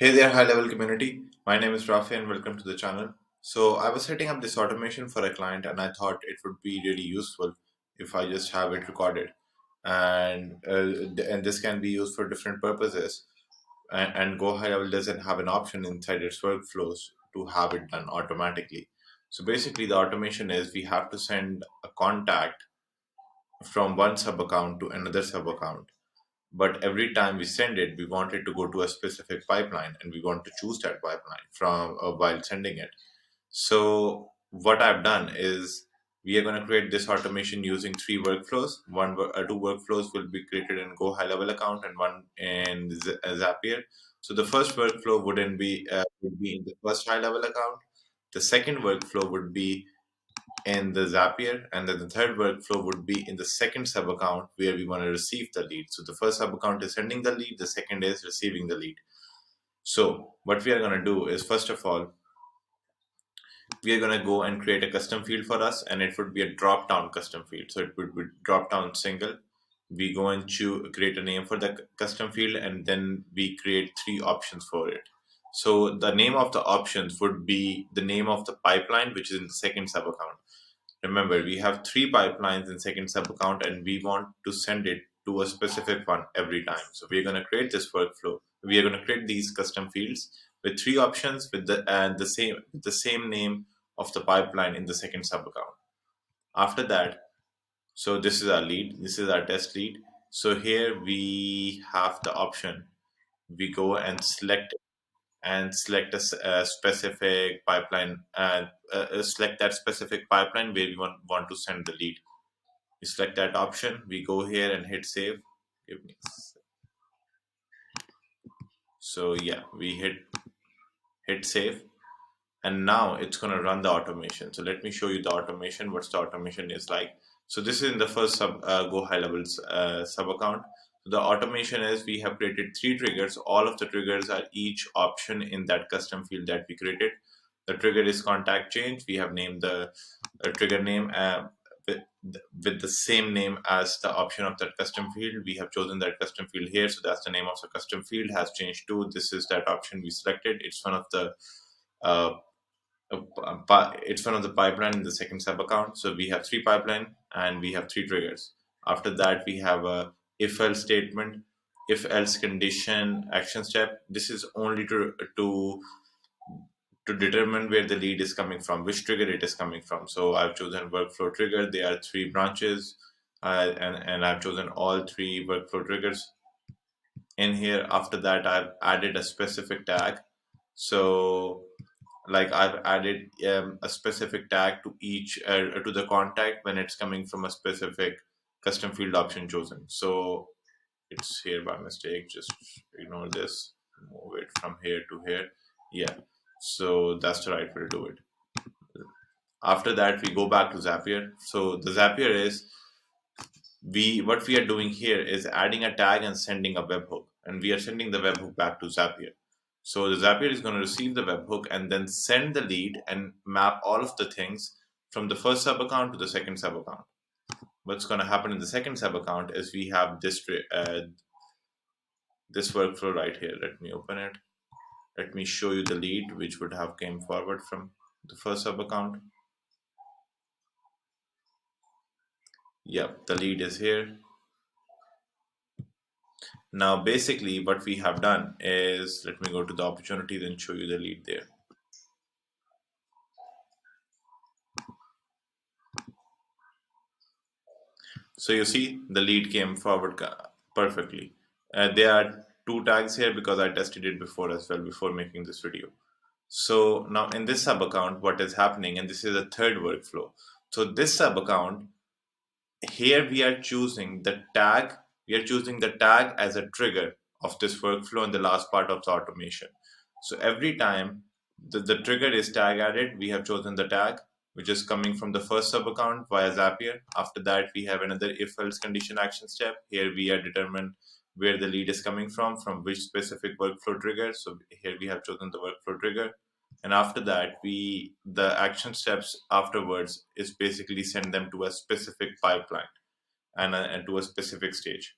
Hey there, high level community. My name is Rafi and welcome to the channel. So, I was setting up this automation for a client and I thought it would be really useful if I just have it recorded. And this can be used for different purposes. And Go High Level doesn't have an option inside its workflows to have it done automatically. So, basically, the automation is we have to send a contact from one sub account to another sub account, but every time we send it we want it to go to a specific pipeline and we want to choose that pipeline from while sending it. So what I've done is we are going to create this automation using three workflows. Two workflows will be created in Go High Level account and one in Zapier. So the first workflow would be in the first High Level account. The second workflow would be in the Zapier, and then the third workflow would be in the second sub account where we want to receive the lead. So the first sub account is sending the lead, the second is receiving the lead. So what we are going to do is, first of all, we are going to go and create a custom field for us, and it would be a drop down custom field. So it would be drop down single. We go and create a name for the custom field, and then we create three options for it. So the name of the options would be the name of the pipeline, which is in the second sub account. Remember, we have three pipelines in second sub account and we want to send it to a specific one every time. So we're going to create this workflow. We are going to create these custom fields with three options with the same name of the pipeline in the second sub account. After that, so this is our lead. This is our test lead. So here we have the option. We go and select a specific pipeline and select that specific pipeline where we want to send the lead. We select that option, we go here and hit save. Give me so yeah, we hit save, and now it's going to run the automation. So let me show you the automation, what's the automation is like. So this is in the first Go High Levels sub account. So the automation is we have created three triggers. All of the triggers are each option in that custom field that we created. The trigger is contact change. We have named the trigger name with, with the same name as the option of that custom field. We have chosen that custom field here. So that's the name of the custom field has changed to. This is that option we selected. It's one of the uh, it's one of the pipeline in the second sub account. So we have three pipeline and we have three triggers. After that, we have a if else statement, if else condition, action step. This is only to determine where the lead is coming from, which trigger it is coming from. So I've chosen workflow trigger. There are three branches, and I've chosen all three workflow triggers in here. After that, I've added a specific tag. So like I've added a specific tag to each to the contact when it's coming from a specific custom field option chosen. So it's here by mistake. Just ignore this. Move it from here to here. Yeah. So that's the right way to do it. After that, we go back to Zapier. So the Zapier is we what we are doing here is adding a tag and sending a webhook, and we are sending the webhook back to Zapier. So the Zapier is going to receive the webhook and then send the lead and map all of the things from the first sub account to the second sub account. What's going to happen in the second sub account is we have this workflow right here. Let me open it. Let me show you the lead which would have came forward from the first sub account. Yep, the lead is here. Now, basically, what we have done is, let me go to the opportunities and show you the lead there. So you see, the lead came forward perfectly. There are two tags here because I tested it before as well before making this video. So now in this sub account, what is happening, and this is a third workflow. So this sub account, here we are choosing the tag. We are choosing the tag as a trigger of this workflow in the last part of the automation. So every time the trigger is tag added, we have chosen the tag, which is coming from the first sub account via Zapier. After that, we have another if else condition action step. Here we are determined where the lead is coming from which specific workflow trigger. So here we have chosen the workflow trigger. And after that, the action steps afterwards is basically send them to a specific pipeline and to a specific stage.